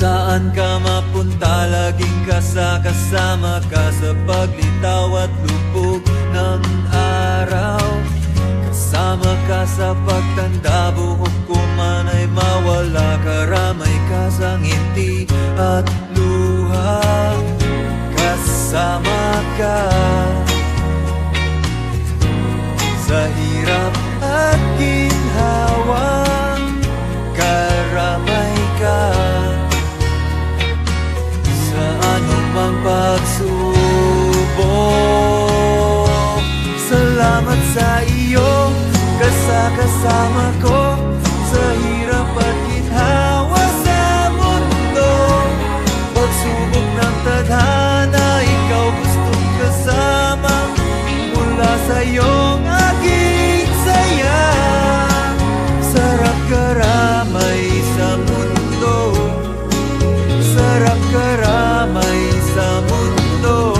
Saan ka mapunta, laging kasama ka sa paglitaw at lubog ng araw. Kasama ka sa pagtanda, buhok ko man ay mawala. Karamay ka sa ngiti at luha. Kasama ka sa hirap at ginhawa. Karamay ka sa anumang pagsubok. Salamat sa iyo, kasama ko sa hirap at ginhawa sa mundo. Pagsubok ng tadhana, ikaw gustong kasama. Mula sa iyong aking saya, sarap karamay sa mundo. Sarap karamay sa mundo,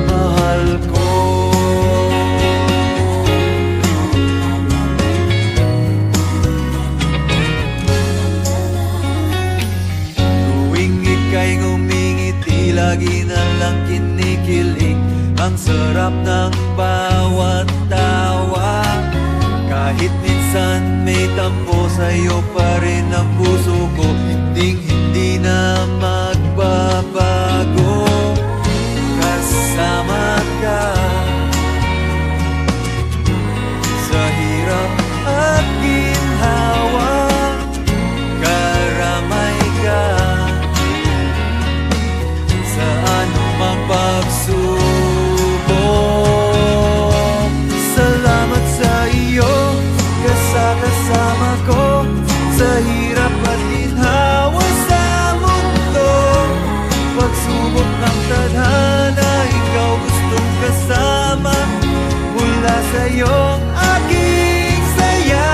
mahal ko. Tuwing ika'y ngumingiti, lagi na lang kinikilig ang sarap ng bawat tawa. Kahit minsan may tampo, sa'yo pa rin ang puso ko. Hindi na magbabago. Kasama ka sa hirap at ginhawa. Karamay ka sa anumang pagsubok. Salamat sa iyo, kasama ko sa hirap at ginhawa sa mundo. Pagsubok ng tadhana, ikaw gustong kasama. Mula sa iyong aking saya,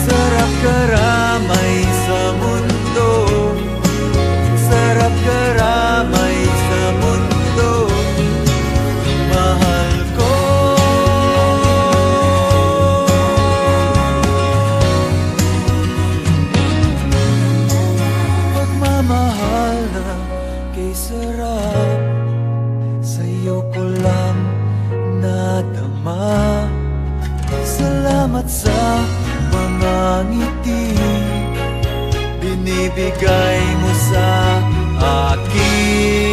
sarap karamay sa mundo. Sarap karamay sa mundo, mahal ko. Pagmamahal na kay sarap, sa'yo ko lang nadama. Salamat sa mga ngiti binibigay mo sa akin.